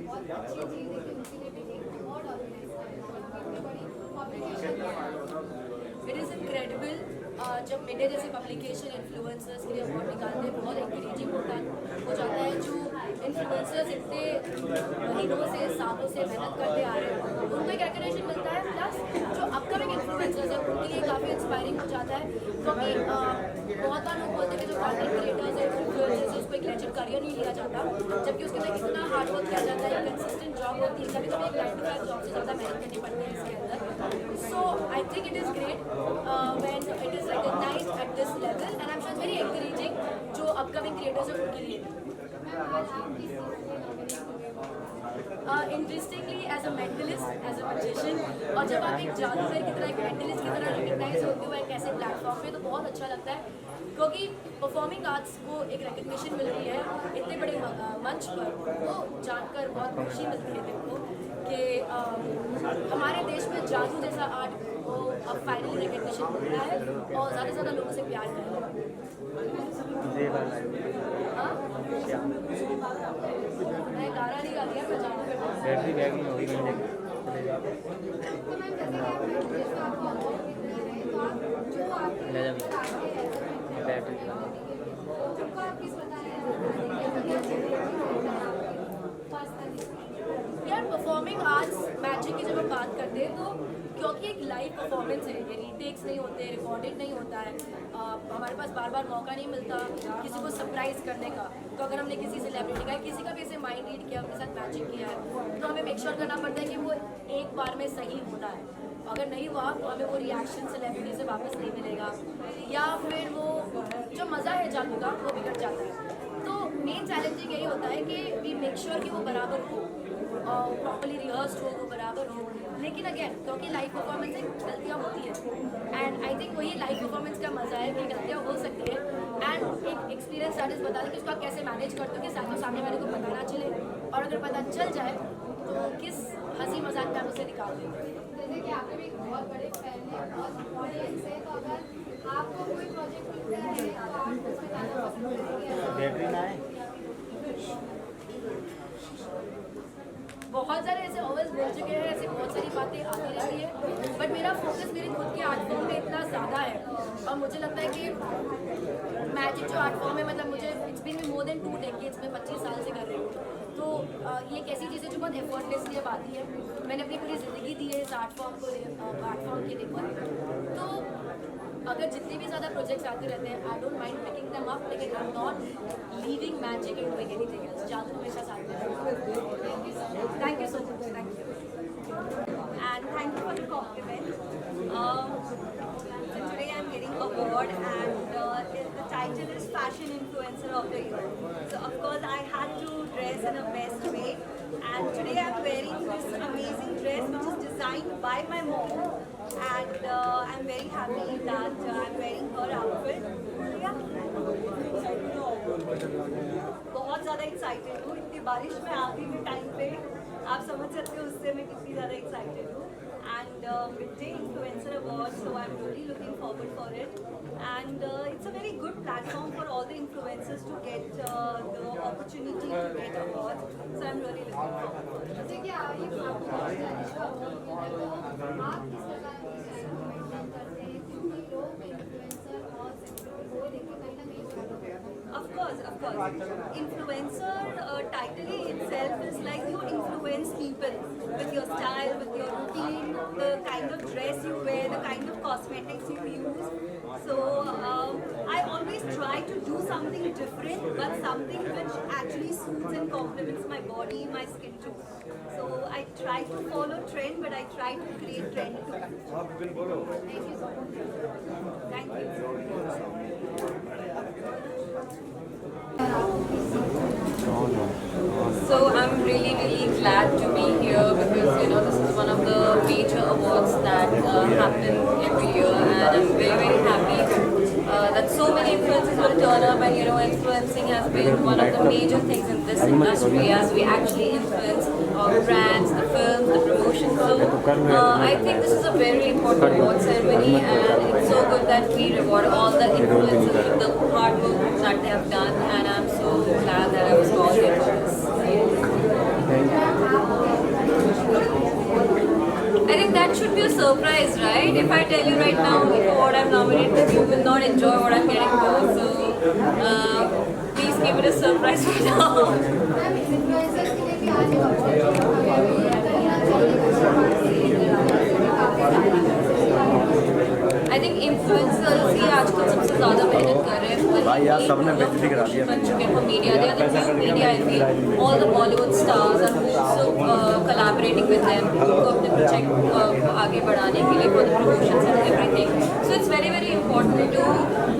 बहुत अच्छी चीज़ है कि उनके लिए भी एक अवार्ड ऑर्गेनाइज करें और इतनी बड़ी पब्लिकेशन। इट इज़ इनक्रेडिबल जब मीडिया जैसे पब्लिकेशन इन्फ्लुएंसर्स के लिए अवार्ड निकालते हैं, बहुत इंकरेजिंग हो जाता है। जो इन्फ्लुएंसर्स इतने महीनों से सालों से मेहनत करते आ रहे हैं उनको एक रिकग्निशन मिलता है, प्लस जो अपकमिंग इन्फ्लुएंसर्स हैं उनके लिए काफ़ी इंस्पायरिंग हो जाता है। क्योंकि बहुत बार लोग बोलते हैं कि जो कॉन्टेंट क्रिएटर्स हैं, इन्फ्लुएंसर्स हैं, उसको एक लेजेंड करियर नहीं लिया जाता, जबकि उसके लिए कितना हार्ड वर्क किया जाता है, कंसिस्टेंट जॉब होती है, कभी कभी एक 9 to 5 जॉब से ज़्यादा मेहनत करनी पड़ती है इसके अंदर। So I think it is great when it is recognized at this level, and I'm sure it's very encouraging जो upcoming creators हैं उनके लिए। Interestingly, as a mentalist, as a magician, और जब आप एक जादूगर की तरह, एक mentalist की तरह recognize होते हो एक ऐसे प्लेटफॉर्म पे, तो बहुत अच्छा लगता है। क्योंकि परफॉर्मिंग आर्ट्स को एक रिकग्निशन मिल रही है इतने बड़े मंच पर, वो जानकर बहुत खुशी मिलती है दिल को कि हमारे देश में जादू जैसा आर्ट को अब फाइनली रिकग्निशन मिल रहा है और ज़्यादा से ज़्यादा लोगों से प्यार कर रहा है। मैं गाना नहीं गा दिया, मैं जादू कर बैटरी बैग में होगी मैंने ले जा बैटरी यार परफॉर्मिंग आर्ट्स मैजिक की जब हम बात करते हैं तो क्योंकि एक लाइव परफॉर्मेंस है, ये रीटेक्स नहीं होते, रिकॉर्डेड नहीं होता है, हमारे पास बार बार मौका नहीं मिलता किसी को सरप्राइज करने का। तो अगर हमने किसी सेलिब्रिटी का किसी का भी ऐसे माइंड रीड किया, उनके साथ मैजिक किया है, तो हमें मेक श्योर करना पड़ता है कि वो एक बार में सही होना है। अगर नहीं हुआ तो हमें वो रिएक्शन सेलिब्रिटी से वापस नहीं मिलेगा, या फिर वो जो मज़ा है जादू का वो बिगड़ जाता है। तो मेन चैलेंजिंग यही होता है कि वी मेक श्योर कि वो बराबर हो, प्रॉपरली रिहर्स्ड हो, वो बराबर हो। लेकिन अगेन क्योंकि लाइव परफॉर्मेंस में गलतियाँ होती हैं, एंड आई थिंक वही लाइव परफॉर्मेंस का मज़ा है कि गलतियाँ हो सकती है, एंड एक एक्सपीरियंस आर्टिस्ट बता दें कि उसको आप कैसे मैनेज करते हो कि सामने वाले को पता ना चले, और अगर पता चल जाए तो किस हंसी मजाक में आप उसे निकाल देते हैं। जैसे कि आपके भी बहुत बड़े फैन हैं, बहुत ऑडियंस है, तो अगर आपको कोई प्रोजेक्ट मिलता है तो आप उसमें जाना पसंद करेंगे? बैटरी ना है। बहुत सारे ऐसे ऑवर्स बोल चुके हैं, ऐसे बहुत सारी बातें आती रहती है, बट मेरा फोकस मेरे खुद के आर्ट फॉर्म में इतना ज़्यादा है, और मुझे लगता है कि मैजिक जो आर्ट फॉर्म है, मतलब मुझे it's been more than 2 decades में 25 साल से कर रही हूँ। तो ये एक ऐसी चीज़ है जो बहुत एफर्टलेसली अब आती है। मैंने अपनी पूरी ज़िंदगी दी है इस आर्ट फॉर्म के लिए। तो अगर जितने भी ज़्यादा प्रोजेक्ट्स आते रहते हैं, I don't mind picking them up, लेकिन I am not leaving magic and doing anything else. जादू हमेशा साथ में रहेगा। Thank you so much, thank you. And thank you for the compliment. So today I'm getting an award, and the title is Fashion Influencer of the Year. So of course I had to dress in a best way, and today I'm wearing this amazing dress which is designed by my mom, and I'm very happy that I'm wearing her outfit. Yeah. बहुत ज़्यादा excited हूँ, इतनी बारिश में आती हुई time पे आप समझ सकते हो उससे मैं कितनी ज़्यादा एक्साइटेड हूँ। And Midday Influencer Award, so I'm really looking forward for it, and it's a very good platform for all the influencers to get the opportunity to get awards, so I'm really looking forward for it. जैसे कि ये आपको बहुत ज़्यादा award मिला, तो आप किस प्रकार की स्टाइल को मेंटेन करते हैं, क्योंकि लोग इन्फ्लुएंसर और सेलिब्रिटी को लेके कहीं ना कहीं फॉलो करते हैं? Of course. Influencer title itself is like you influence people with your style, with your routine, the kind of dress you wear, the kind of cosmetics you use. So I always try to do something different, but something which actually suits and complements my body, my skin too. So I try to follow trend, but I try to create trend too. Thank you so much. Thank you. So I'm really glad to be here because this is one of the major awards that happen every year, and I'm very happy that so many influencers will turn up, and influencing has been one of the major things in this industry as we actually influence brands, the films, the promotion. So I think this is a very important award ceremony, and it's so good that we reward all the influencers with the hard work that they have done, and I'm so glad that I was called here for this. Thank you. it should be a surprise, right? If I tell you right now for what I'm nominated, you will not enjoy what I'm getting for. So please keep it a surprise for now. Ma'am influencers के लिए भी आज एक opportunity है कहीं ना I think influencers ही आजकल सबसे ज़्यादा मेहनत कर रहे हैं. भाई यार सबने बेइज्जती करा दिया. बन चुके हैं for media. They are the new media. I feel all the Bollywood stars are also collaborating with them उनको अपने प्रोजेक्ट आगे बढ़ाने के लिए for the promotions and everything. So it's very very important to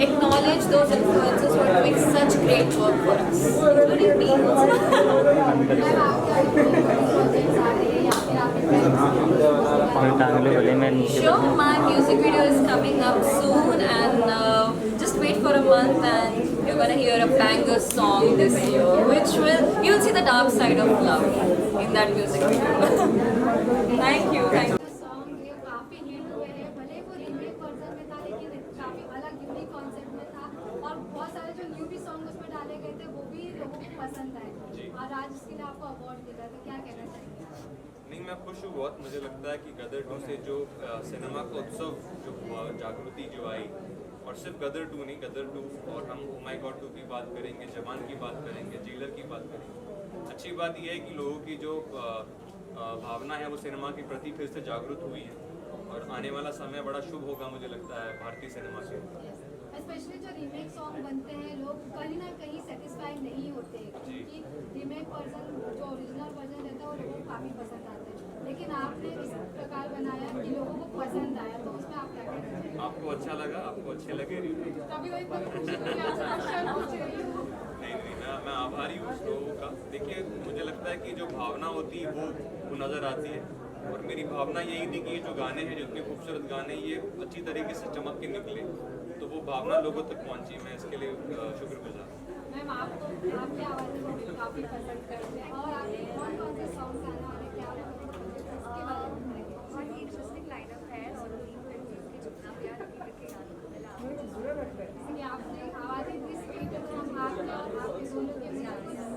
acknowledge those influencers who are doing such great work for us, including me. टांगले वाले में नीचे Sure, my music video is coming up soon, and just wait for a month, and you're gonna hear a banger song this year, which you'll see the dark side of love in that music video. Thank you. Song ये काफी hit हुए हैं, भले वो remake version में था लेकिन काफी अलग यूनिक कॉन्सेप्ट में था और बहुत सारे जो न्यू भी सॉन्ग उसमें डाले गए थे वो भी लोगों को पसंद आए और आज इसके लिए आपको अवार्ड मिला तो क्या कहना चाहेंगे? नहीं, मैं खुश हूँ बहुत. मुझे लगता है कि गदर 2 से जो सिनेमा का उत्सव जो हुआ, जागृति जो आई, और सिर्फ गदर 2 नहीं, गदर 2 और हम ओ माय गॉड 2 की बात करेंगे, जवान की बात करेंगे, जेलर की बात करेंगे. अच्छी बात यह है कि लोगों की जो भावना है वो सिनेमा के प्रति फिर से जागरूक हुई है और आने वाला समय बड़ा शुभ होगा मुझे लगता है भारतीय सिनेमा के. स्पेशली जो रीमेक सॉन्ग बनते हैं लोग कहीं ना कहीं सेटिस्फाइड नहीं होते क्योंकि रीमेक वर्जन जो ओरिजिनल वर्जन रहता है वो लोगों को काफ़ी पसंद आता है लेकिन आपने इस प्रकार बनाया कि लोगों को पसंद आया तो उसमें आप क्या कहना चाहेंगे? आपको अच्छा लगा, आपको अच्छे लगे रीमेक? कभी कोई खुशी हुई आपसे क्वेश्चन पूछ रही हूँ। नहीं, मैं आभारी हूँ उस लोगों का. देखिए, मुझे लगता है कि जो भावना होती है वो नज़र आती है और मेरी भावना यही थी कि ये जो गाने हैं, जो इतने खूबसूरत गाने, ये अच्छी तरीके से चमक के निकले तो वो भावना लोगों तक पहुँची. मैं इसके लिए शुक्रगुजार. मैम आपको आपकी आवाज़ को काफ़ी पसंद करते हैं और आपके कौन कौन से सॉन्ग्स आने वाले क्या इसके बारे में बताइए. बहुत ही इंटरेस्टिंग लाइनअप है और की जितना प्यार अभी तक के गानों को मिला. इसलिए आपने आवाज़ इतनी स्वीट है तो हम आपने और आपके दोनों के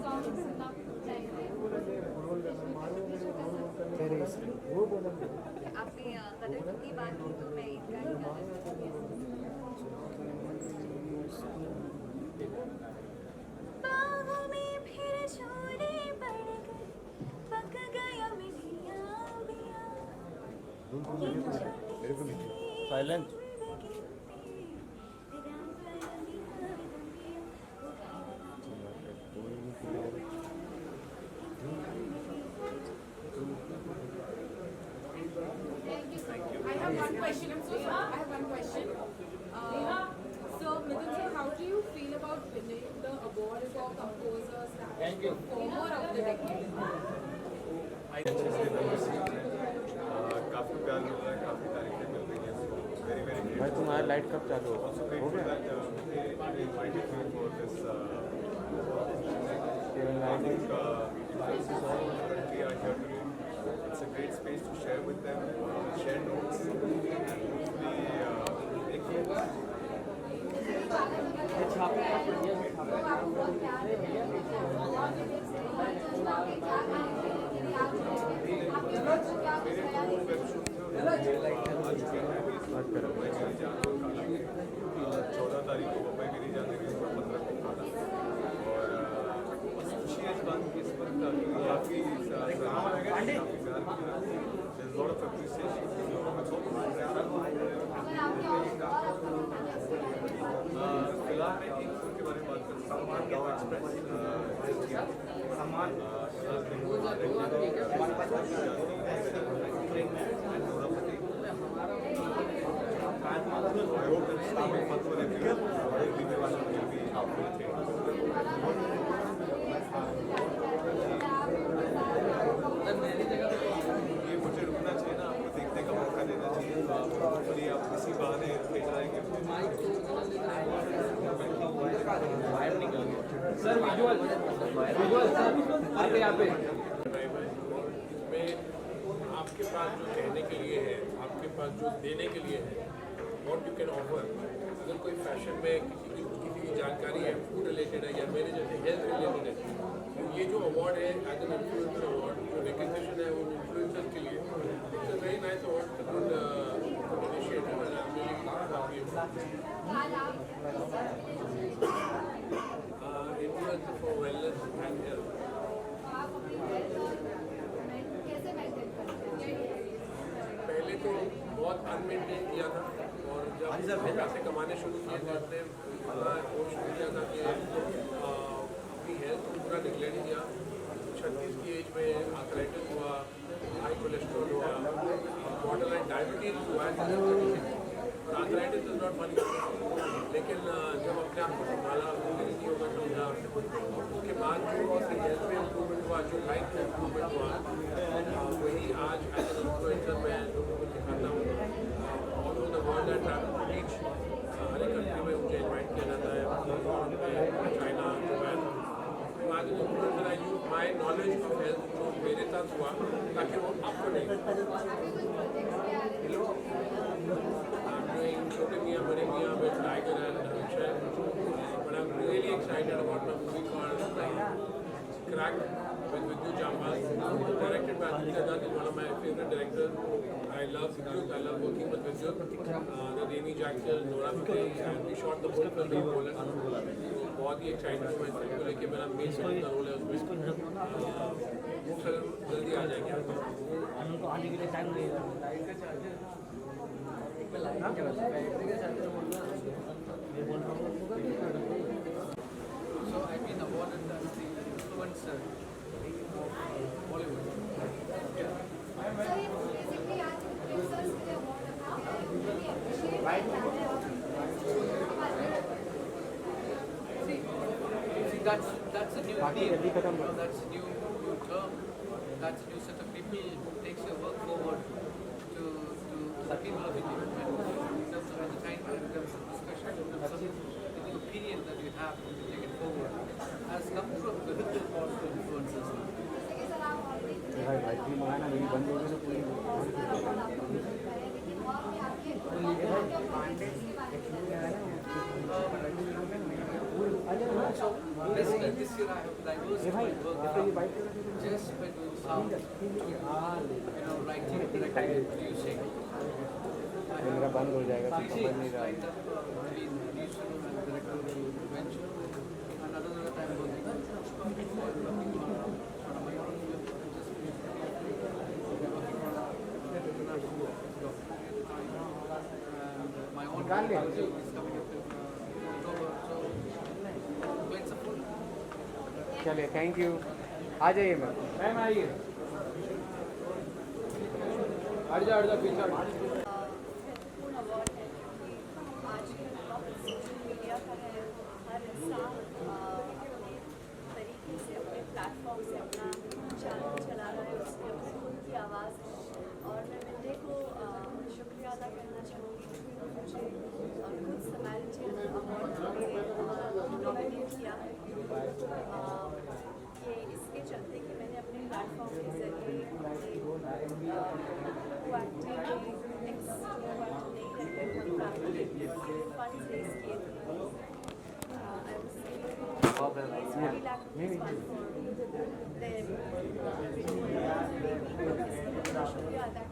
सॉन्ग सुनना चाहेंगे. आपने गदर 2 की बात की तो मैं इनका ही गाना चाहूँगी. बाहों में फिर छोड़े पड़ गए, पक गया मिलिया मिया, ये छोटी सी silent I have one question. I'm so sorry. I have one question. So, Mithun sir, how do you feel about winning the award for composer slash performer of the decade? काफ़ी प्यार मिल रहा है, काफ़ी तारीफें मिल रही हैं. वेरी वेरी भाई तुम्हारा light कब चालू होगा? हो गया? It's a great space to share with them, share notes, and हॉपफुली 14 तारीख को बम्बई मेरी जाने की 15 को खाना और बस खुशी है इस बात की इस पर काफ़ी there's a lot of appreciation. फिलहाल मैं एक फिल्म के बारे में बात कर सकता हूँ, गाँव एक्सप्रेस. सामान I hope it's coming month for everyone. Everyone will be out for the ये मुझे रुकना चाहिए ना, आपको देखने का मौका देना चाहिए तो आप hopefully आप इसी बहाने भेज आएंगे. सर विजुअल सर आते यहाँ पे में आपके पास जो कहने के लिए है, आपके पास जो देने के लिए है, व्हाट यू कैन ऑफर. अगर कोई फैशन में किसी की जानकारी है, फूड रिलेटेड है या मेरे जैसे हेल्थ रिलेटेड है, ये जो अवार्ड है एज एन इन्फ्लुएंसर अवार्ड, जो रिकग्निशन है वो इन्फ्लुएंसर के लिए, it's a very nice award, good initiative and I am really happy about it. Influencer for wellness and health. आप अपनी हेल्थ और कैसे मेंटेन करते हैं? पहले तो बहुत अनमेंटेन किया था और जब पैसे कमाने शुरू किए तो हमने बड़ा कोशिश किया था कि अपनी हेल्थ को पूरा निगलेक्ट किया। 36 की एज में आर्थराइटिस हुआ, हाई कोलेस्ट्रॉल हुआ, बॉर्डरलाइन डायबिटीज हुआ है। और आर्थराइटिस इज नॉट फनी, लेकिन जब अपने आप को संभाला, नहीं होगा समझा, उसके बाद जो हेल्थ में इम्प्रूवमेंट हुआ, जो लाइफ में इम्प्रूवमेंट हुआ, वही आज एज एन इन्फ्लुएंसर मैं लोगों को सिखाता हूँ। All over the world I travel to reach, हर एक कंट्री में मुझे इन्वाइट किया जाता है, चाइना, जापान। तो आज an influencer I use my knowledge of health जो मेरे साथ हुआ, ताकि वो आपको नहीं। छोटे मियाँ बड़े मियाँ with Tiger and Akshay, but I'm really excited about my movie called Crack with Vidyut Jammwal, directed by Aditya Dutt, is one of my favorite directors. I love Vidyut, I love working with Vidyut, the Remy Jackson, Nora Mukherjee, and we shot the whole film in Poland. So बहुत ही excited हूँ मैं इस film को लेके, मेरा main film का role है उसमें। वो फिल्म जल्दी आ जाएगी आपको। So I've been awarded as the influencer of Bollywood. Basically आज इन्फ्लुएंसर्स के लिए अवार्ड रखा है, really appreciate See, that's a new thing. That's a new term. That's a new set of people who takes your work forward to the people of India. In terms of entertainment, in terms of discussion, in terms of the opinion that you have to take it forward, has come from the little positive influences. Sir आप already भाई मंगाना मेरी बंद हो गई तो पूरी लेकिन और भी आपके So basically this year I have diversified work just by doing sound, writing, directing, producing. मेरा बंद हो जाएगा तो समझ नहीं रहा। Lined up between producer and directorial venture, and another that I'm working on my own film, just working on international documentary, and my own project is coming up in October. So plates are full. चलिए thank you. आ जाइए ma'am आइए। हट जा पीछे। महत्वपूर्ण award है क्योंकि आज के वक्त सोशल मीडिया का है, हर इंसान अपने तरीके से अपने प्लेटफॉर्म से अपना चैनल चला रहा है, उसकी अपनी खुद की आवाज़ है। और मैं मिलने को शुक्रिया अदा करना चाहूँगी क्योंकि मुझे खुद समारिटियन अवार्ड नॉमिनेट किया है। ये इसके चलते कि मैंने अपने प्लेटफॉर्म के ज़रिए फंड्स रेज किए थे। शुक्रिया अदा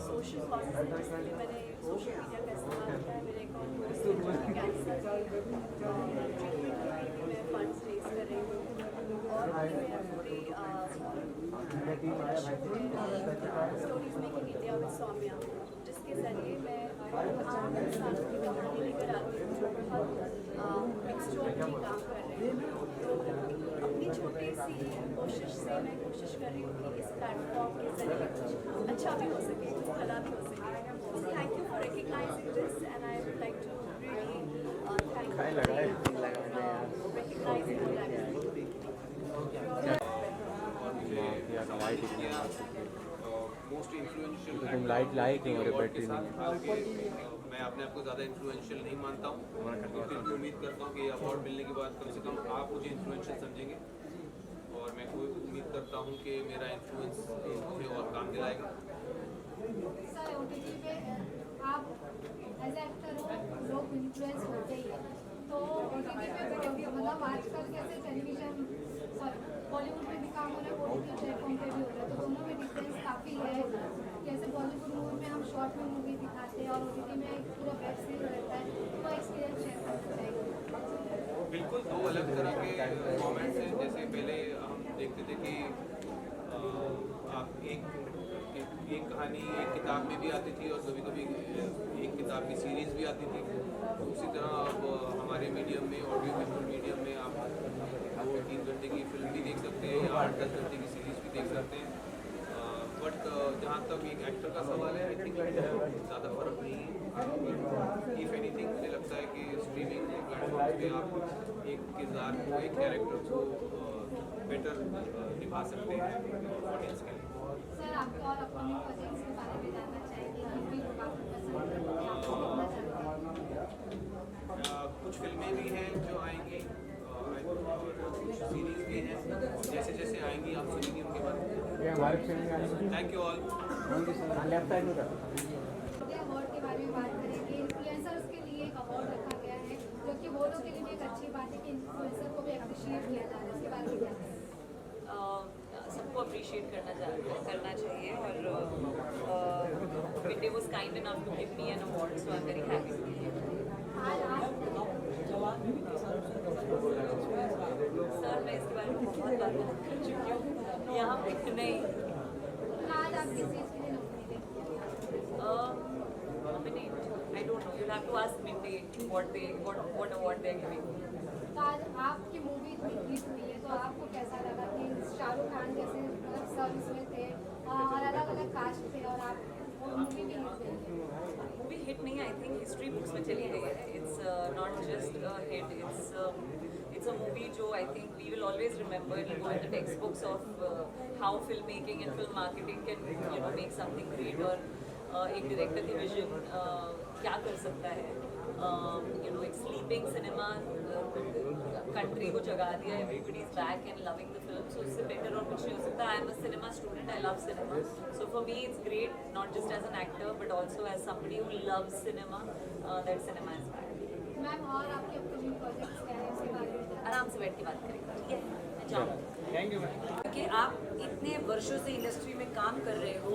सोशल कॉजेज जिसके लिए मैंने सोशल मीडिया का इस्तेमाल किया है। मेरे अकाउंट कैंसर ट्रीटमेंट के लिए मैं फंड्स रेज कर रही हूँ और मैं पूरी stories making India with Saumya, जिसके ज़रिए मैं आम इंसानों की कहानी लेकर आती हूँ जो बहुत एक्स्ट्राऑर्डिनरी काम कर रहे हैं। तो अपनी छोटी सी कोशिश से मैं कोशिश कर रही हूँ कि इस प्लेटफॉर्म के ज़रिए कुछ अच्छा भी हो सके, कुछ भला भी हो सके। Thank you for recognising this and I would like to really thank you for recognising that. Most influential तुम लाइट लाए क्यों? मेरे बैटरी नहीं। मैं अपने आप को ज़्यादा इन्फ्लुएंशियल नहीं मानता हूँ, फिर भी उम्मीद करता हूँ कि अवार्ड मिलने के बाद कम से कम आप मुझे इन्फ्लुएंशियल समझेंगे और मैं कोई उम्मीद करता हूँ कि मेरा इन्फ्लुएंस मुझे और काम दिलाएगा। सर ओटीटी पे आप एज एक्टर हो, लोग इन्फ्लुएंस होते ही हैं, तो OTT पे मतलब आजकल कैसे टेलीविजन बॉलीवुड में भी काम हो रहा है, OTT प्लेटफॉर्म पे भी हो रहा है, तो दोनों में डिफरेंस काफ़ी है। जैसे बॉलीवुड मूवी में हम शॉर्ट में मूवी दिखाते हैं और OTT में एक पूरा वेब सीरीज रहता है, तो एक्सपीरियंस शेयर करना चाहिए। बिल्कुल दो अलग तरह के फॉर्मेट्स हैं। जैसे पहले हम देखते थे कि आप एक कहानी एक किताब में भी आती थी और कभी कभी एक किताब की सीरीज़ भी आती थी। तो उसी तरह अब हमारे मीडियम में, ऑडियो विजुअल मीडियम में आप 2-3 घंटे की फिल्म भी देख सकते हैं या 8-10 घंटे की सीरीज़ भी देख सकते हैं। बट जहाँ तक एक एक्टर का सवाल है, आई थिंक ज़्यादा फर्क नहीं है। इफ़ एनीथिंग मुझे लगता है कि स्ट्रीमिंग प्लेटफॉर्म पे आप एक किरदार को, एक कैरेक्टर को बेटर निभा सकते हैं ऑडियंस के लिए। सर, आपको और अपकमिंग प्रोजेक्ट्स के बारे में जानना चाहेंगे कि भी लोग आपको पसंद करते हैं, आपको देखना चाहते हैं? कुछ फिल्में भी हैं जो आएंगी और कुछ सीरीज भी हैं, जैसे जैसे आएंगी आप सुनेंगे उनके बारे में। ये हमारे फिल्म में आने thank you all. Left side में अवार्ड के बारे में बात करेंगे। इन्फ्लुएंसर्स के लिए एक अवार्ड रखा गया है, जो कि वो लोग के लिए भी एक अच्छी बात है कि इन्फ्लुएंसर को भी अप्रिशिएट किया जा रहा है, इसके बारे में क्या कहेंगे? सबको अप्रिशिएट करना चाहिए और Vijay was kind enough to give me an award, so I'm very happy to be here. Sir, मैं इसके बारे में बहुत बात कर चुकी हूँ यहाँ पे। नहीं, आज आप किस चीज़ के लिए nominated? nominate. I don't know. You'll have to ask Mindy what award they're giving. तो आज आपकी मूवी इतनी हिट हुई है, तो आपको कैसा लगा कि शाहरुख खान जैसे मतलब सर्विस में थे और अलग अलग कास्ट थे और आप मूवी भी हिट गई है? मूवी हिट नहीं, आई थिंक हिस्ट्री बुक्स में चली गई है। It's not just hit, it's a movie जो I think we will always remember, it go in the text books of how film making and film marketing can make something great, और एक director की vision क्या कर सकता है। एक sleeping cinema country को जगा दिया, everybody is back and loving the film, so इससे बेटर और कुछ नहीं हो सकता। I am a cinema student, I love cinema, so for me it's great, not just as an actor but also as somebody who loves cinema, that cinema is back. Ma'am, और आपके upcoming projects क्या है, इसके बारे में? आराम से बैठ के बात करेंगे, ठीक है? मैं जाऊँ। Thank you ma'am. क्योंकि आप इतने वर्षों से इंडस्ट्री में काम कर रहे हो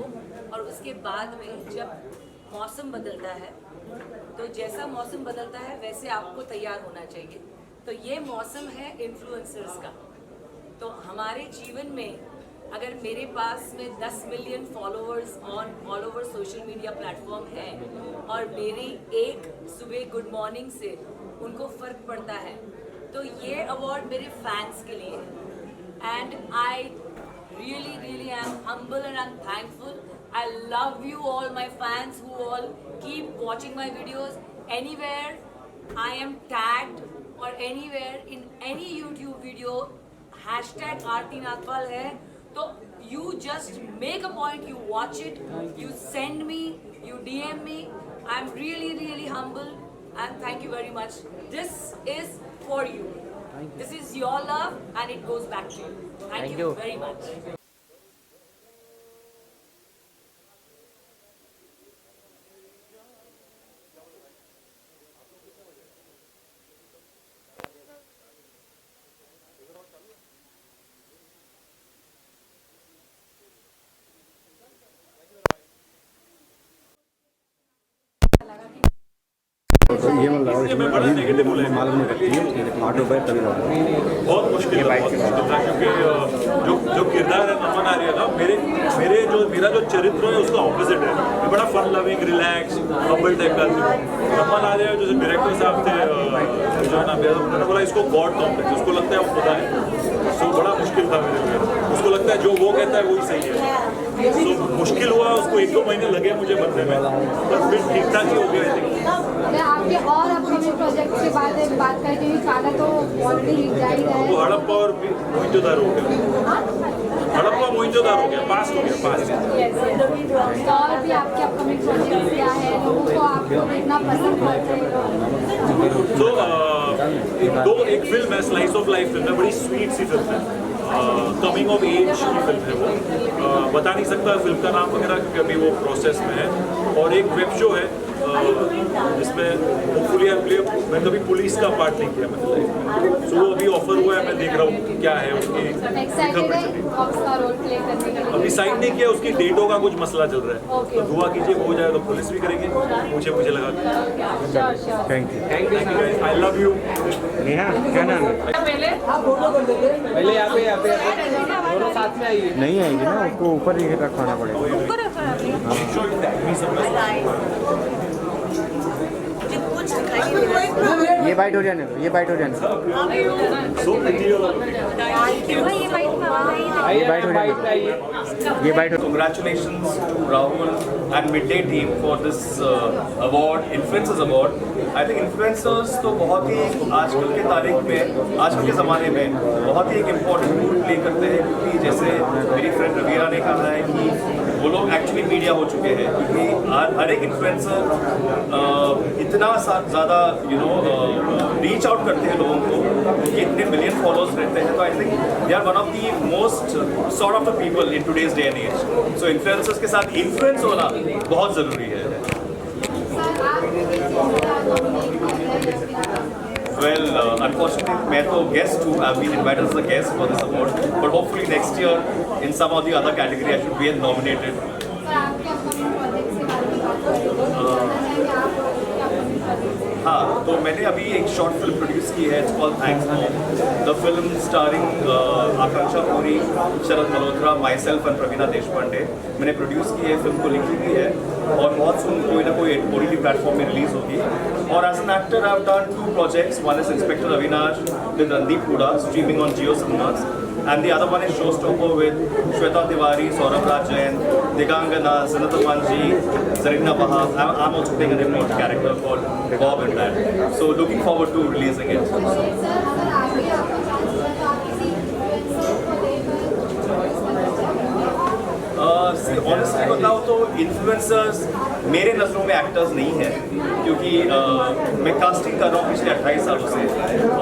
और उसके बाद में जब मौसम बदलता है तो जैसा मौसम बदलता है वैसे आपको तैयार होना चाहिए। तो ये मौसम है इन्फ्लुएंसर्स का। तो हमारे जीवन में अगर मेरे पास में 10 million followers on all over social media platform है और मेरी एक सुबह गुड मॉर्निंग से उनको फ़र्क पड़ता है, तो ये अवार्ड मेरे फैंस के लिए है। And I really am humble and I'm thankful. I love you all, my fans who all keep watching my videos. Anywhere I am tagged or anywhere in any YouTube video, hashtag Aarti Nagpal hai, so you just make a point, you watch it, you send me, you DM me. I'm really humble and thank you very much. This is for you. This is your love and it goes back to you. Thank you very much. तो ये मतलब इसमें बड़ा negative बोला है। मालूम नहीं रखती है ऑटो पे तभी रहा बहुत मुश्किल था क्योंकि जो किरदार है नमन आर्य का, मेरा जो चरित्र है उसका ऑपोजिट है। मैं बड़ा fun loving, relax, humble type का आदमी हूँ। नमन आर्य जो डायरेक्टर साहब थे, जो है ना, उन्होंने बोला इसको गॉड कॉम्प्लेक्स, उसको लगता है वो खुदा है। सो बड़ा मुश्किल था मेरे लिए। उसको लगता है जो वो कहता है वही सही है। सो मुश्किल हुआ, उसको 1-2 महीने लगे मुझे बनने में, पर फिर ठीक ठाक ही हो गया। मैं आपके और अपकमिंग प्रोजेक्ट के बारे में बात करती हूँ। काला तो ऑलरेडी हिट जा ही रहा है। वो हड़प्पा और मोइंजोदार हो गया, हड़प्पा मोइंजोदार हो गया, पास हो गया, पास। और भी आपके अपकमिंग प्रोजेक्ट क्या है, लोगों को आपको देखना पसंद करते हैं? तो एक फिल्म है, स्लाइस ऑफ लाइफ फिल्म है, बड़ी स्वीट सी फिल्म है, कमिंग ऑफ एज की फिल्म है वो। बता नहीं सकता फिल्म का नाम वगैरह क्योंकि अभी वो प्रोसेस में है। और एक वेब शो है जिसमें होपफुली आई प्ले, मैं कभी पुलिस का पार्ट नहीं किया मैंने लाइफ में, सो वो अभी ऑफर हुआ है, मैं देख रहा हूँ कि क्या है उसकी एक्साइटेड है उसका रोल प्ले करने के लिए? अभी साइन नहीं किया, उसकी डेटों का कुछ मसला चल रहा है, तो दुआ कीजिए वो हो जाए तो पुलिस भी करेंगे, मुझे लगा। Thank you. I love you. Neha क्या नाम है? पहले यहाँ पे दोनों साथ में आइए। नहीं आएगी ना, उसको ऊपर ही रखवाना पड़ेगा। ये बाइट हो जाने दो, ये बाइट हो जाने दो, ये बाइट हो जाने दो, ये बाइट हो। Congratulations to Rahul and Midday team for this award, Influencers Award. I think influencers तो बहुत ही आजकल के तारीख में, आजकल के ज़माने में बहुत ही एक इम्पोर्टेंट रोल प्ले करते हैं, क्योंकि जैसे मेरी फ्रेंड रवीरा ने कहा है कि वो लोग एक्चुअली मीडिया हो चुके हैं, क्योंकि हर एक इन्फ्लुएंसर इतना ज़्यादा रीच आउट करते हैं लोगों को कि इतने मिलियन फॉलोअर्स रहते हैं, तो I think they are one of the most sort of the people in today's day and age. So influencers के साथ इन्फ्लुएंस होना बहुत ज़रूरी है। Well, unfortunately, मैं तो guest हूँ. I've been invited as a guest for this award, but hopefully next year in some of the other category I should be nominated. हाँ, तो मैंने अभी एक शॉर्ट फिल्म प्रोड्यूस की है, it's called thanks mom. The film starring Akanksha Puri, Sharad Malhotra, myself and Praveena Deshpande. मैंने produce की है, फिल्म को लिखी भी है और बहुत सुन कोई ना कोई OTT प्लेटफॉर्म में रिलीज होगी। और as an actor I have done 2 projects. One is Inspector Avinash with Randeep Hooda, streaming on Jio Cinemas. And the other one is Showstopper with Shweta Tiwari, Saurabh Raj Jain, Digangana, Zinata Manji, Zarina Baha. I'm also playing an important character called Bob in that. So looking forward to releasing it. Honestly बताओ तो influencers मेरे नज़रों में actors नहीं है, क्योंकि मैं casting कर रहा हूँ पिछले 28 सालों से,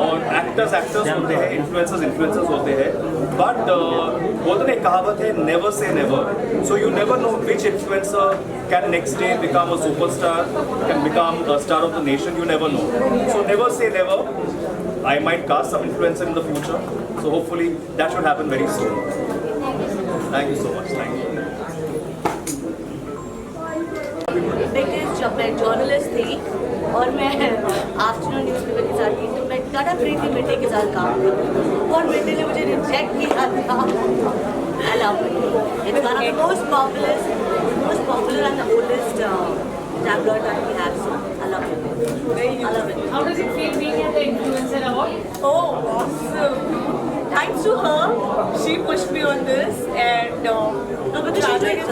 और एक्टर्स होते हैं, इन्फ्लुएंसर्स होते हैं, बट बोलते ना एक कहावत है, never say never. So you never know which influencer can next day become a superstar, can become a star of the nation, you never know. So never say never. I might cast some influencer in the future, so hopefully that should happen very soon. Thank you so much. Thank you. जब मैं journalist थी और मैं afternoon newspaper के साथ थी, तो मैं तड़प रही थी मिड्डे के साथ काम करने, और मिड्डे ने मुझे रिजेक्ट किया था। I love it. It's one of the most popular and the oldest tabloid that we have. So I love it. I love it. How does it feel being at the Influencer Award? Oh, awesome. Thanks to her, she pushed me on this, and traveling is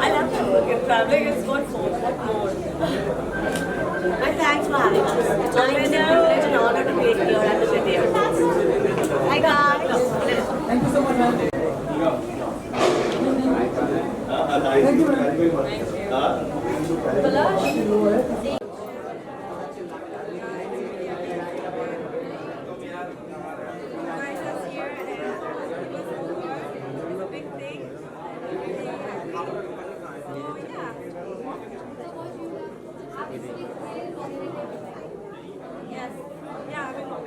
I love it. Traveling is good for more. But thanks for having us. It's always a privilege and honor to be here at the city. Hi guys. Thank you so much, ma'am. Balash. Yes. Yeah, I will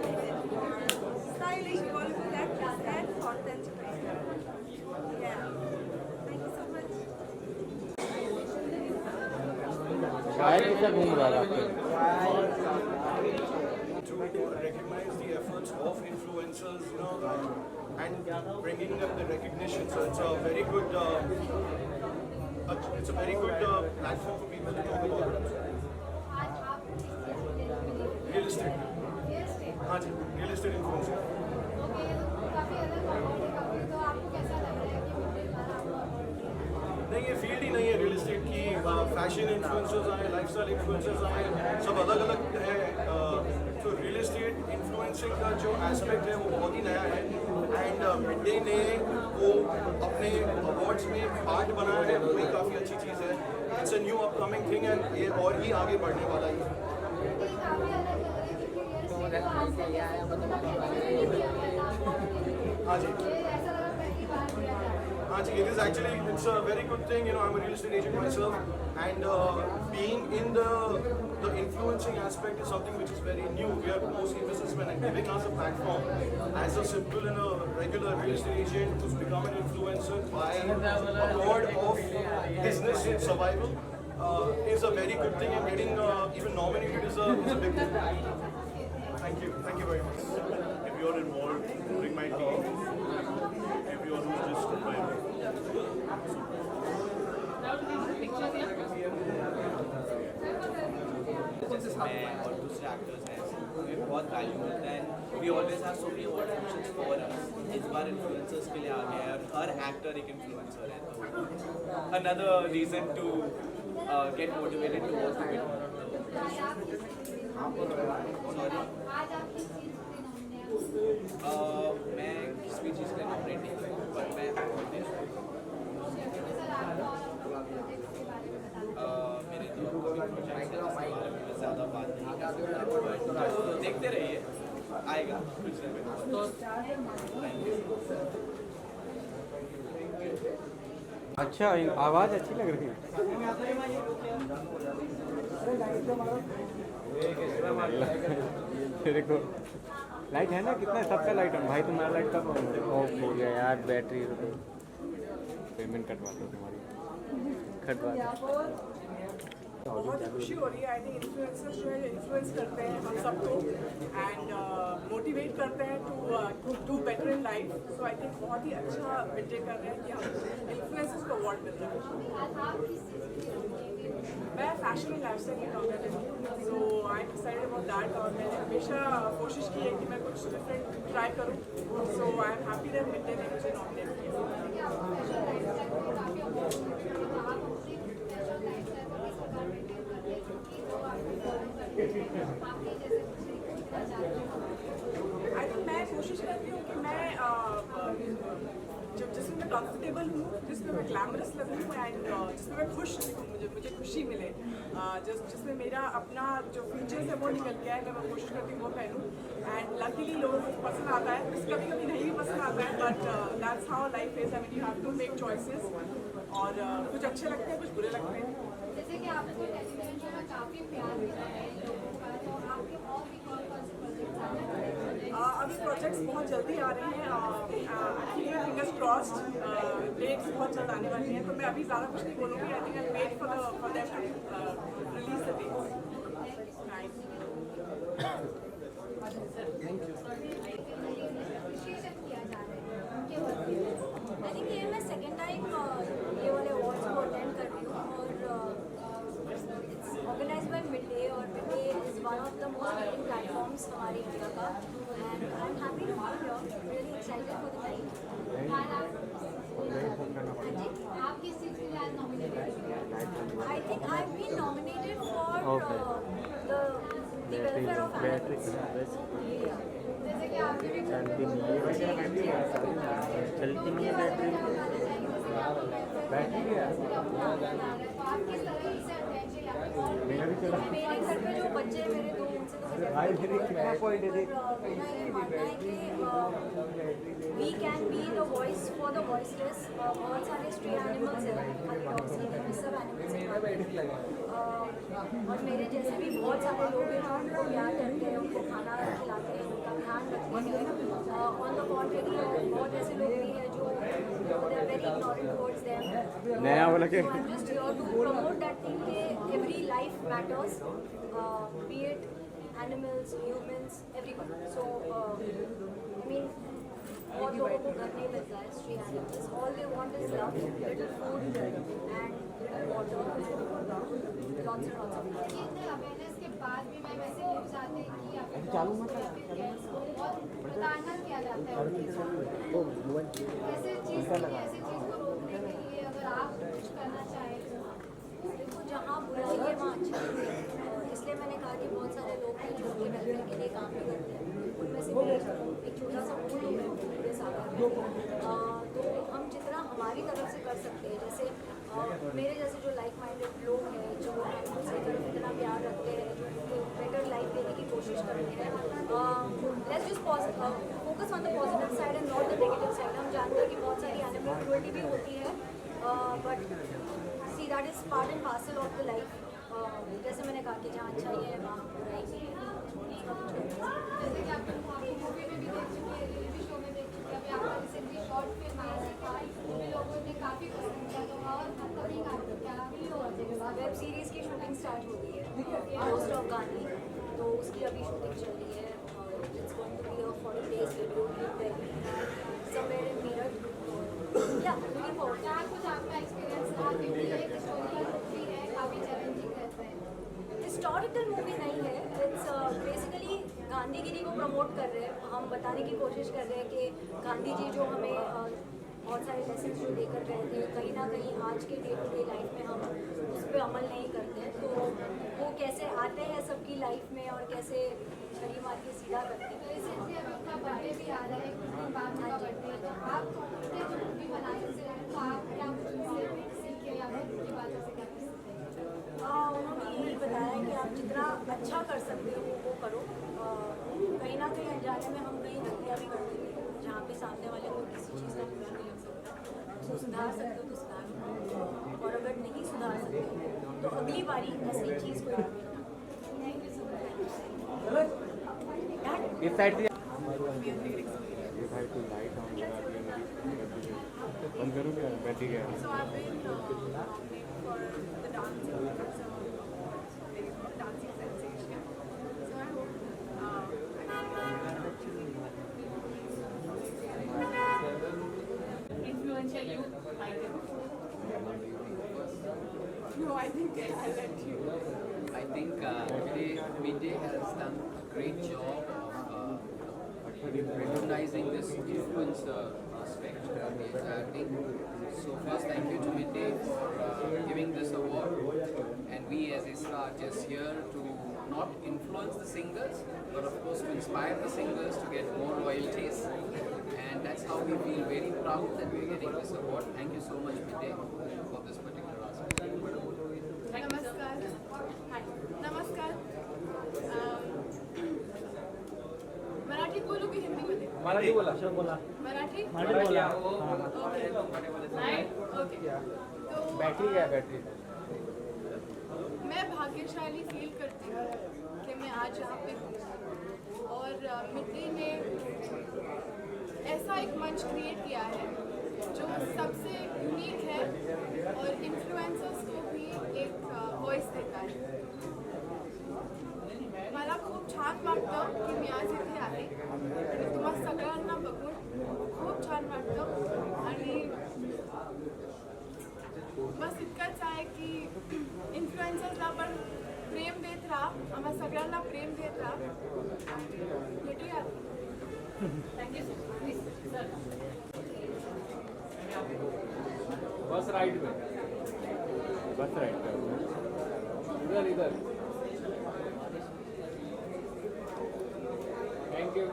stylish, Bollywood actress and authentic. Yeah. Thank you so much. शायद कितना घूम रहा है आपके? To recognize the efforts of influencers, and bringing them the recognition. So it's a very good, platform for people to talk about it. Real estate. हाँ जी, real estate influencer. नहीं, ये field ही नहीं है रियल एस्टेट की। Fashion influencers आए, lifestyle influencers आए, सब अलग अलग है। तो रियल एस्टेट इन्फ्लुएंसिंग का जो एस्पेक्ट है वो बहुत ही नया है, एंड मिडडे ने वो अपने अवार्ड्स में पार्ट बनाया है, वो भी काफ़ी अच्छी चीज़ है। It's a new upcoming thing and ये और ही आगे बढ़ने वाला है। हाँ जी, it is actually, it's a very good thing. You know, I'm a real estate agent myself, and being in the influencing aspect is something which is very new. We are mostly businessmen, and giving us a platform as a simple and a regular real estate agent who's become an influencer by a board of business and survival is a very good thing, and getting even nominated is a big thing. Thank you very much. If you're involved, bring my team. Everyone who's just surviving. मैं और दूसरे actors हैं हमें बहुत value मिलता है we always have so many award functions for us इस बार इन्फ्लुएंसर्स के लिए आ गए हैं और हर एक्टर एक इन्फ्लुएंसर है तो another reason to get motivated to work with sorry मैं किस भी चीज़ का नॉमिनेट नहीं हूँ पर मैं मेरे तो ज़्यादा बात नहीं कर सकता तो देखते रहिए आएगा कुछ अच्छा आवाज़ अच्छी लग रही है तेरे को लाइट है ना कितना सबका लाइट है भाई तुम्हारा लाइट कब ऑफ हो गया यार बैटरी पेमेंट कटवा दो तुम्हारी कटवा बहुत खुशी हो रही है। आई थिंक इन्फ्लुएंसर्स जो है इन्फ्लुएंस करते हैं हम सबको एंड मोटिवेट करते हैं to do better in life. So I think बहुत ही अच्छा विजय कर रहे हैं कि हम इन्फ्लुएंसर्स को अवार्ड मिल रहा है। मैं फैशन एंड लाइफस्टाइल की टॉपर हूँ so I am excited about that और मैंने हमेशा कोशिश की है कि मैं कुछ डिफरेंट ट्राई करूँ। So I am happy that Midday ने मुझे नॉमिनेट किया। आई थिंक मैं कोशिश करती हूँ कि मैं जिसमें मैं कंफर्टेबल हूँ, जिसमें मैं ग्लैमरस लगूँ एंड जिसमें मैं खुश दिखूँ, मुझे खुशी मिले, जिसमें मेरा अपना जो फीचर्स है वो निकल के आए, मैं कोशिश करती हूँ वो पहनूँ एंड लकीली लोगों को पसंद आता है। कभी कभी नहीं भी पसंद आता है but that's how life is. I mean you have to make choices और कुछ अच्छे लगते हैं कुछ बुरे लगते हैं। जैसे कि आपको टेलीविजन शो में काफ़ी प्यार मिला है लोगों का, तो आपके और भी कौन कौन से प्रोजेक्ट्स आ रहे हैं? अभी प्रोजेक्ट्स बहुत जल्दी आ रहे हैं, फिंगर्स क्रॉस्ड, डेट्स बहुत जल्द आने वाली हैं, तो मैं अभी ज़्यादा कुछ नहीं बोलूँगी। I think I wait for them to release the dates. I think ये मैं सेकेंड टाइम ये वाले अवार्ड्स को अटेंड कर रही हूँ और इट्स ऑर्गेनाइज बाय मिडडे और Midday is one of the most leading platforms हमारे इंडिया का and I am happy to be here, really excited for the night. आप किस चीज़ के लिए आज nominated? I think I have been nominated for the welfare of animals. जैसे कि आपने भी चलती नहीं है बैटरी है आप किस तरह से अटैच है या मेरा भी चला मेरे घर पे जो बच्चे हैं मेरे दो उनसे तो भाई मेरे क्या पॉइंट है देख we can be the voice for the voiceless. बहुत सारे स्ट्रीट एनिमल्स हैं, खाली डॉग्स ही नहीं, सब एनिमल्स हैं और मेरे जैसे भी बहुत सारे लोग हैं जो उनको प्यार करते हैं, उनको खाना खिलाते हैं, उनका ध्यान रखते हैं। ऑन द कॉन्ट्रेरी बहुत ऐसे लोग भी हैं जो they are very ignorant towards them. नया वाला के So I'm just here to promote that thing that every life matters, be it animals, humans, everyone. So I mean, बहुत लोगों को घर नहीं मिलता है street animals. All they want is love, little food and water and lots and lots of love. इतने awareness के बाद भी मैं वैसे न्यूज़ आते हैं कि आपके डॉग्स को या फिर कैट्स को बहुत प्रताड़ना किया जाता है उनके साथ। ऐसे चीज़ को रोकने के लिए अगर आप कुछ करना चाहें तो देखो जहाँ बुराई है वहाँ अच्छाई है, इसलिए मैंने कहा कि बहुत सारे लोग हैं जो उनके वेलफेयर के लिए काम भी करते हैं, उनमें से भी एक छोटा सा फूल है पूरे सागर में। तो हम जितना हमारी तरफ से कर सकते हैं, जैसे मेरे जैसे जो लाइक माइंडेड लोग हैं जो एनिमल्स की तरफ इतना प्यार रखते हैं, जो उनको बेटर लाइफ देने की कोशिश करते हैं, let's just focus focus on the positive side and not the negative side. हम जानते हैं कि बहुत सारी animal cruelty भी होती है, but see that is part and parcel of the life. जैसे मैंने कहा कि जहाँ अच्छाई है वहाँ बुराई भी है. जैसे कि आप मूवी में भी देख चुके हैं, टीवी शो में देख चुके हैं, अभी आपका रिसेंटली शॉर्ट फिल्म आया था, लोगों ने काफ़ी पसंद किया, तो और कभी आपको क्या फील हुआ? वेब सीरीज की शूटिंग स्टार्ट हो गई है, होस्ट ऑफ गांधी, तो उसकी अभी शूटिंग चल रही है. It's going to be a 40 days video in Delhi, somewhere in Meerut. Yeah, looking forward. क्या कुछ आपका एक्सपीरियंस रहा, क्योंकि एक हिस्टोरिकल मूवी है, काफ़ी चैलेंजिंग रहता है. हिस्टोरिकल मूवी नहीं है, इट्स बेसिकली गांधीगिरी को प्रमोट कर रहे हैं. हम बताने की कोशिश कर रहे हैं कि गांधी जी जो हमें बहुत सारे लेसन्स जो देकर गए थे, कहीं ना कहीं आज के डे टू डे लाइफ में हम उस पर अमल नहीं करते हैं, तो वो कैसे आते हैं सबकी लाइफ में और कैसे छड़ी मार के सीधा करते हैं. रिसेंटली अभी उनका बर्थडे भी आ रहा है, कुछ दिन बाद उनका बर्थडे है, तो आप जो मूवी बनाई उससे तो आप क्या कुछ सीखे या फिर उनकी बातों से क्या सीखते हैं? उन्होंने यही बताया कि आप जितना अच्छा कर सकते हो वो करो. कहीं ना कहीं अनजाने में हम कहीं गलतियाँ भी करते हैं जहाँ पे सामने वाले को किसी चीज़ का बुरा नहीं लग सकता. तो सुधार सकते हो तो सुधार, और अगर नहीं सुधार सकते हो तो अगली बारी ऐसी चीज़ को थैंक यू सो मच. इस साइड से ये भाई तो लाइट ऑन लगा दिया बंद करूँ क्या? बैठ ही गया. So I've been nominated for the dancing sensation. So I hope influential you like it. No, I think I'll let you. I think Midday has done a great job of recognizing this influencer aspect of the entire thing. So first, thank you to Midday for giving this award, and we as ISRA are just here to not influence the singers, but of course to inspire the singers to get more royalties, and that's how we feel very proud that we're getting this award. Thank you so much, Midday, for this particular aspect. नमस्कार. हाय. नमस्कार. मराठी बोलू की हिंदी मध्ये? मराठी बोला. मराठी? मराठी बोला. Okay. तो battery क्या है? बैटरी मैं भाग्यशाली फील करती हूँ कि मैं आज यहाँ पे हूँ, और मिट्टी ने ऐसा एक मंच क्रिएट किया है जो सबसे यूनिक है और इन्फ्लुएंसर्स को भी एक वॉइस देता आहे. मला खूप छान वाटतं की मी आज इथे आले आणि तुम्हा सगळ्यांना बघून खूप छान वाटतं, आणि बस इतकंच आहे की इन्फ्लुएन्सर्सला पण प्रेम देत राहा, आम्हा सगळ्यांना प्रेम देत राहा. भेटूया. Thank you so much. बस राइट में. बस राइट में. इधर इधर. Thank you.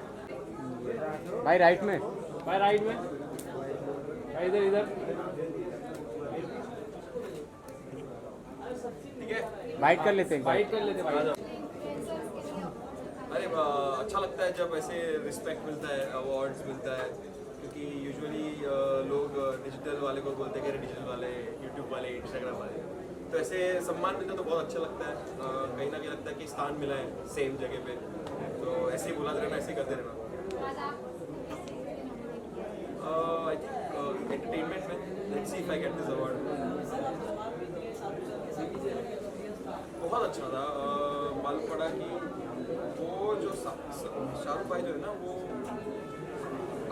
भाई राइट में. भाई राइट में. भाई इधर इधर. बाइट कर लेते हैं. बाइट कर लेते हैं. अरे अच्छा लगता है जब ऐसे रिस्पेक्ट मिलता है, अवार्ड्स मिलता है, क्योंकि यूजुअली लोग डिजिटल वाले को बोलते हैं कि डिजिटल वाले, यूट्यूब वाले, इंस्टाग्राम वाले, तो ऐसे सम्मान मिलता है तो बहुत अच्छा लगता है. कहीं ना कहीं लगता है कि स्थान मिला है सेम जगह पे, तो ऐसे ही बुलाते रहना, ऐसे ही करते रहना. आई थिंक एंटरटेनमेंट में let's see if I get this award. बहुत अच्छा था. मालूम पड़ा कि वो जो शाहरुख भाई जो है ना, वो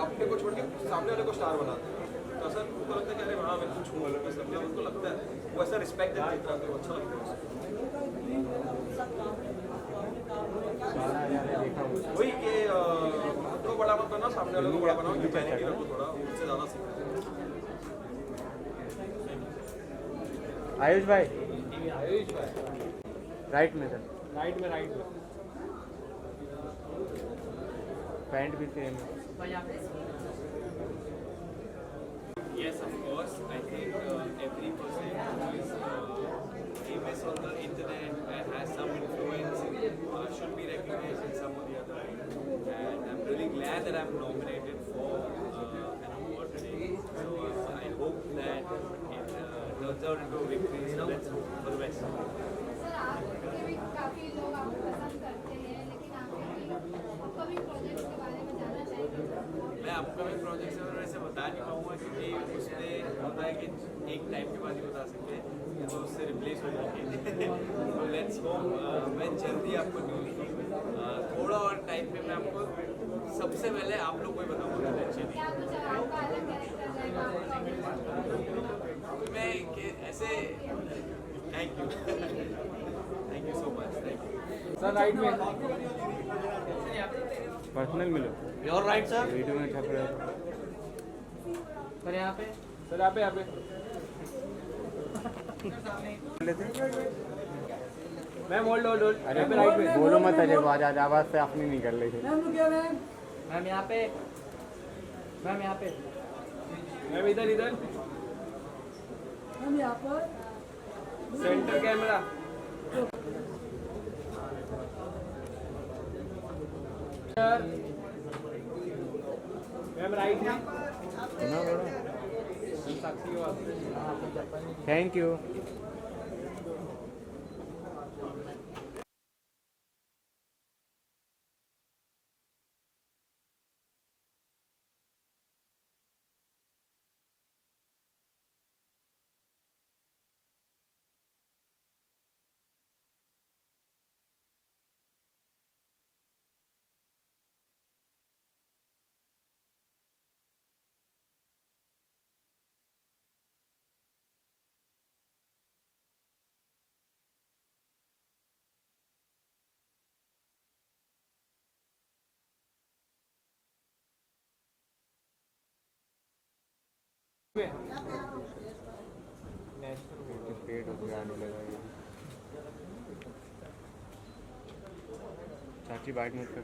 अपने को छोड़ के सामने वाले को स्टार बनाते हैं, तो ऐसा उनको लगता है कि अरे हाँ मैं कुछ हूँ, मतलब उनको लगता है वो ऐसा रिस्पेक्ट देते हैं, तो अच्छा लगता है. वही कि खुद को बड़ा मत करना, सामने वाले को बड़ा बनाओ, ह्यूमैनिटी रखो थोड़ा, उससे ज़्यादा सीखो. आयुष भाई. आयुष भाई राइट में सर. राइट में. पैंट भी सेम है. Yes, of course. I think every person who is famous on the internet and has some influence should be recognized in some or the other way. And I'm really glad that I'm nominated for an award today. So I hope that it turns out into a victory. So let's hope for the best. Sir आपके भी काफ़ी लोग आपको पसंद करते हैं, लेकिन आपका भी प्रोजेक्ट के बारे में जानना चाहेंगे। मैं अपकमिंग प्रोजेक्ट्स के बारे में ऐसे बता नहीं पाऊँगा क्योंकि उसमें होता है कि एक टाइम के बाद ही बता सकते हैं, तो उससे रिप्लेस हो जाएंगे। तो लेट्स होप मैं जल्दी आपको न्यूज़ थोड़ा और टाइम पे मैं आपको सबसे पहले आप लोग को ही बताऊँगा। क्या कुछ आपका अलग कैरेक्टर रहेगा आपका? मैं ऐसे thank you so much, thank you sir right में पर्सनल मिलो। Your right sir. वीडियो में छप रहे हो सर यहाँ पे सर यहाँ पे मैम होल्ड होल्ड होल्ड। अरे बोलो मत, अरे आवाज़ से अपनी नहीं कर रही थी। मैम यहाँ पे मैम यहाँ पे मैम इधर इधर हम यहाँ पर सेंटर कैमरा। मैम राइट में साक्षी के वास्ते। Thank you. पेट हो गया आने लगा ये। चाची बाइट मत कर।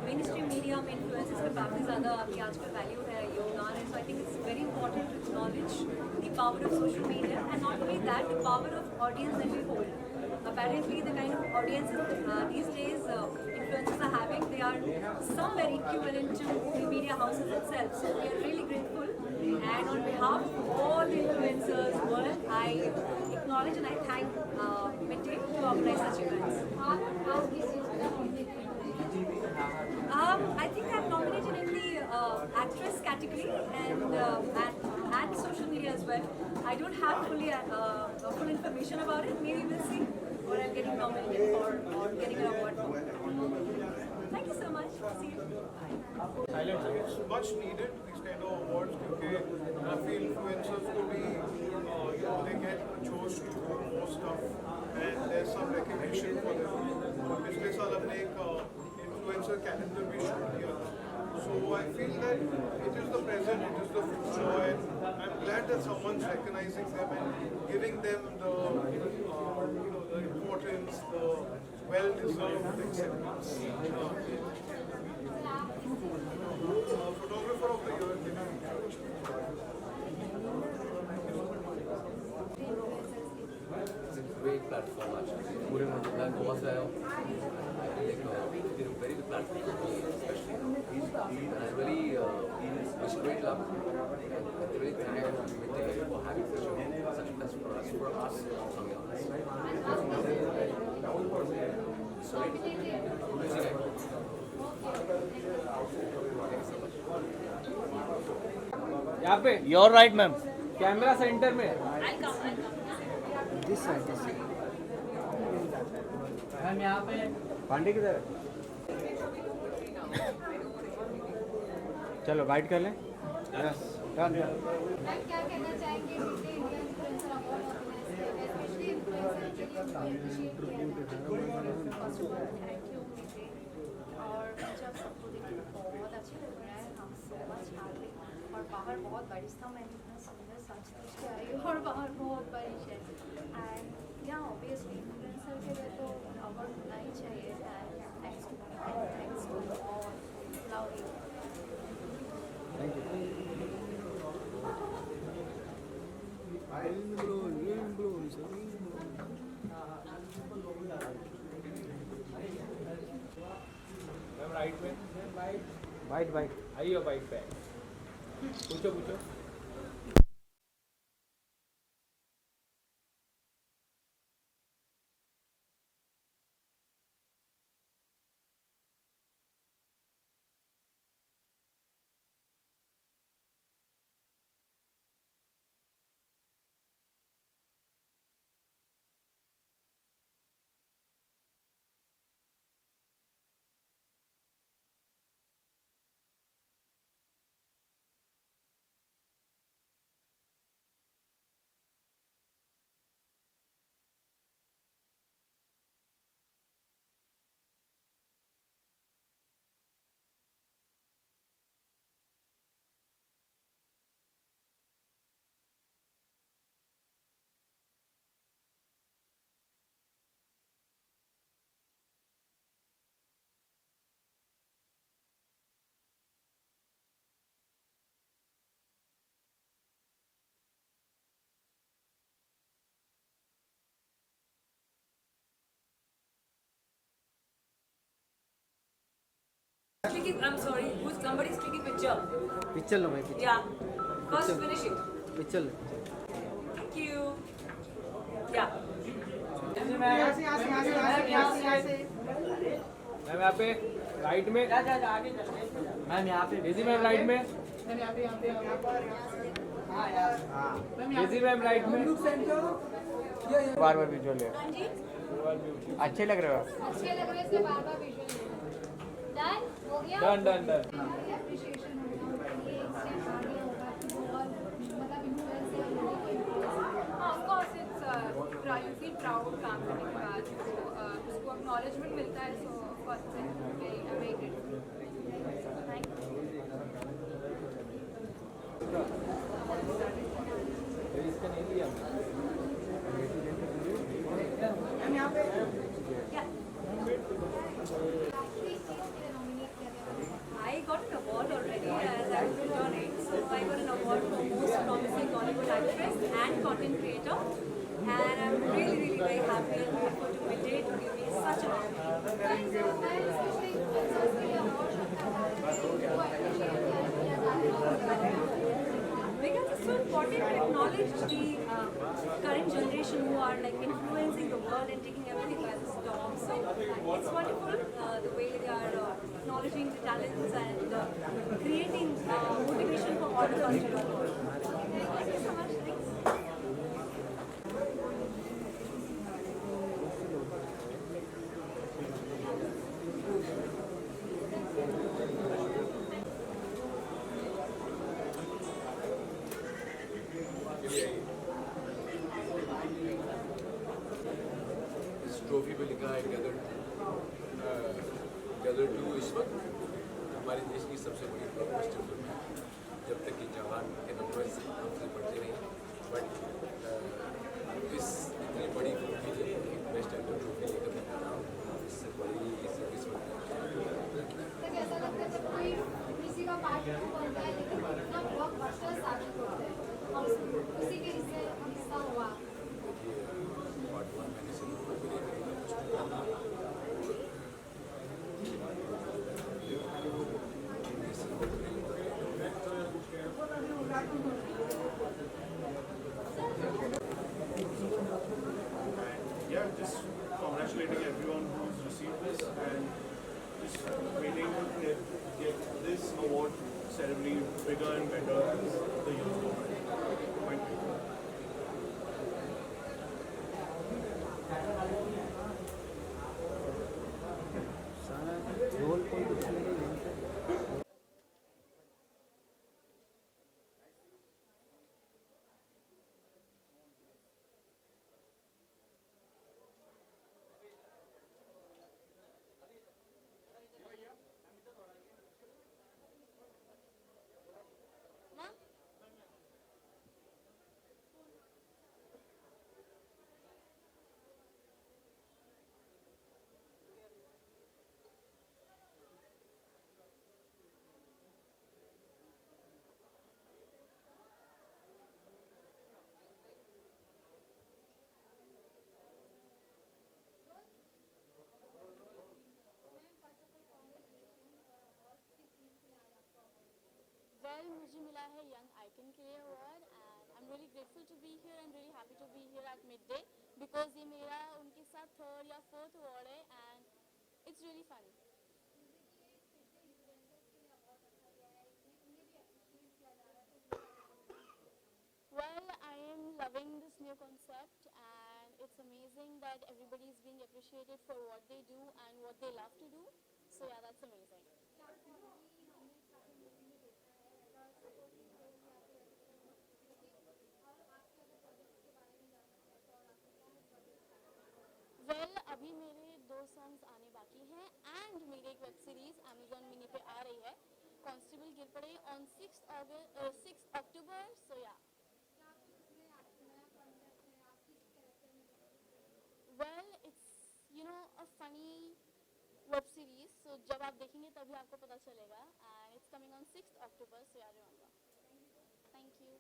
मेन स्ट्रीम मीडिया में इन्फ्लुएंसर्स का काफ़ी ज़्यादा अभी आजकल वैल्यू है, योगदान है। So I think it's very important to acknowledge the power of social media and not only that, the power of audience that we hold. Apparently the kind of audiences these days influencers are having, they are somewhere equivalent to the media houses itself. So we are really grateful, and on behalf of all the influencers world, I acknowledge and I thank Midday to organize such events. I think I'm nominated in the actress category and social media as well. I don't have full information about it. Maybe we'll see what I'm getting nominated for or getting an award for. Thank you so much. See you. It's much needed, these kind of awards, because काफी influencers को भी they get chose to do more stuff and there's some recognition for them. पिछले साल हमने एक influencer calendar भी shoot किया था. So I feel that it is the present, it is the future, and I'm glad that someone's recognizing them and giving them the the importance, the well-deserved acceptance. Photographer of the year. It's a great platform actually. मैं गोवा से आया हूँ. I think it's a very good platform for me, especially. And I really wish great luck. And I really thank Midday for having such a best for us, coming on this. Sorry. Music actor. यहाँ पे You're right, ma'am. Camera centre में। This side, this side. Ma'am यहाँ पे पांडे किधर है? चलो bite कर लें। मैम क्या कहना चाहेंगे Midday India influencer award organise किया गया, स्पेशली इन्फ्लुएंसर के लिए अप्रिशिएट किया गया। First of all thank you Midday, और मुझे आप सबको देखकर बहुत अच्छा लग रहा है। हम सो मच हैप्पी, और बाहर बहुत बारिश था, मैंने इतना सुंदर सच सोच के आई और बाहर बहुत बारिश है। एंड या ऑब्वियसली इन्फ्लुएंसर के लिए तो अवार्ड होना ही चाहिए। And thanks to all, love you. Right में वाइट वाइट आइए बाइक पे पूछो पूछो I'm sorry, who's somebody's taking picture? Picture लो भाई picture Yeah. First finish it. Picture लो Thank you. Yeah. मैम यहाँ पे राइट में मैम यहाँ पे डेजी मैम राइट में डेजी मैम राइट में बार बार विजुअल ले अच्छे लग रहे हो आप अच्छे लग रहे हैं इसलिए बार बार विजुअल डन हो गया डन डन डन एप्रिशिएशन होगा ये एक स्टेप आगे होगा कि वो और मतलब इन्फ्लुएंस है लोगों को Of course, it's you feel proud काम करने के बाद उसको acknowledgement मिलता है so of course I'm very grateful. Thank you. इसका नहीं लिया I got an award already as I was on it. So I got an award for most promising Bollywood actress and content creator. And I'm really very happy and grateful to Vijay to give me such an because it's so important to acknowledge the current generation who are like influencing the world and taking everything by the storm. So it's wonderful the way they are acknowledging the talents and creating motivation for all the culture. Thank you so much. Thanks. इस trophy पे लिखा है गदर 2 इस वक्त हमारे देश की सबसे बड़ी ब्लॉकबस्टर फिल्म है जब तक कि जवान के नंबर हमसे बढ़ते नहीं बट इस इतनी बड़ी फिल्म के लिए एक बेस्ट एक्टर ट्रॉफी लेकर मैं आ रहा हूँ इससे बड़ी इस वक्त तो कैसा लगता है जब कोई किसी का पार्ट बनता है लेकिन इतना ब्लॉकबस्टर साबित होता है और उसी के हिस्सा हुआ पार्ट 1 मैंने सिर्फ Yeah, just congratulating everyone who's received this and just waiting to get this award ceremony bigger and better as the years go by. Thank you. Role कोई कुछ नहीं Career Award and I'm really grateful to be here and really happy to be here at Midday because ये मेरा उनके साथ third या fourth award है and it's really fun. Well, I am loving this new concept and it's amazing that everybody is being appreciated for what they do and what they love to do. So yeah, that's amazing. Well, अभी मेरे 2 songs आने बाकी हैं and मेरी एक web series Amazon Mini पे आ रही है Constable गिर पड़े on 6th October. So yeah. Well, it's a funny web series. So जब आप देखेंगे तभी आपको पता चलेगा and it's coming on 6th October. So yeah, remember. Thank you.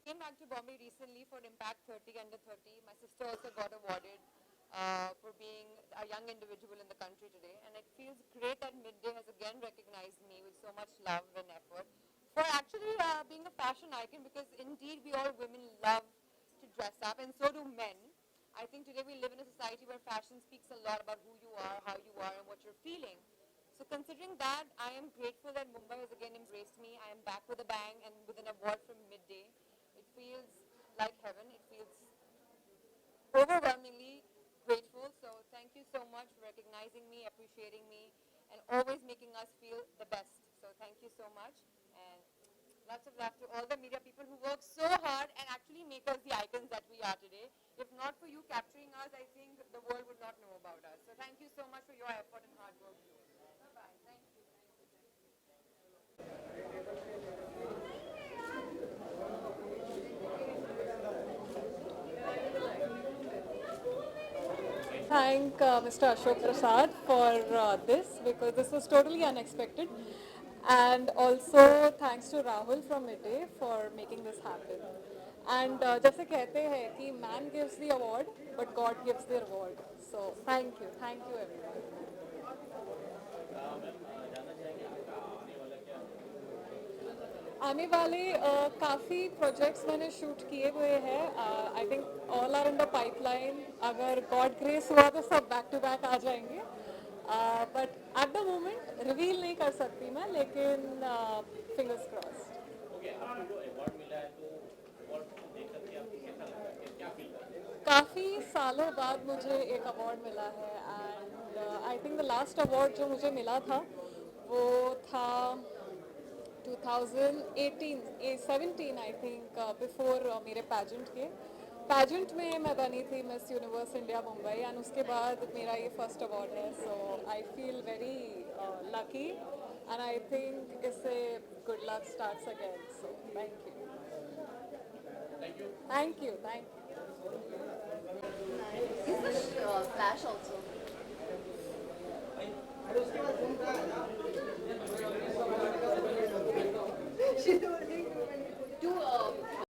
Came back to Bombay recently for Impact 30 Under 30. My sister also got awarded for being a young individual in the country today, and it feels great that Midday has again recognized me with so much love and effort for actually being a fashion icon, because indeed we all women love to dress up and so do men. I think today we live in a society where fashion speaks a lot about who you are, how you are, and what you're feeling. So considering that, I am grateful that Mumbai has again embraced me. I am back with a bang and with an award from Midday. It feels like heaven. It feels overwhelmingly grateful. So thank you so much for recognizing me, appreciating me, and always making us feel the best. So thank you so much, and lots of love to all the media people who work so hard and actually make us the icons that we are today. If not for you capturing us, I think the world would not know about us. So thank you so much for your effort and hard work. Bye-bye. Thank you. Thank Mr. Ashok Prasad for this, because this was totally unexpected, and also thanks to Rahul from Midday for making this happen. And जैसे कहते हैं कि man gives the award but God gives the reward. So thank you everyone. आने वाले काफ़ी projects मैंने shoot किए हुए हैं. I think all are in the pipeline. अगर गॉड ग्रेस हुआ तो सब बैक टू बैक आ जाएंगे. But at the moment reveal नहीं कर सकती मैं, लेकिन फिंगर्स क्रॉस्ड. काफ़ी सालों बाद मुझे एक अवार्ड मिला है, and I think the last award जो मुझे मिला था वो था 2017 आई थिंक, बिफोर मेरे पैजेंट में मैं बनी थी Miss Universe India Mumbai, and उसके बाद मेरा ये फर्स्ट अवार्ड है. So I feel very lucky, and I think इससे good luck starts again. So thank you. Is this Flash also?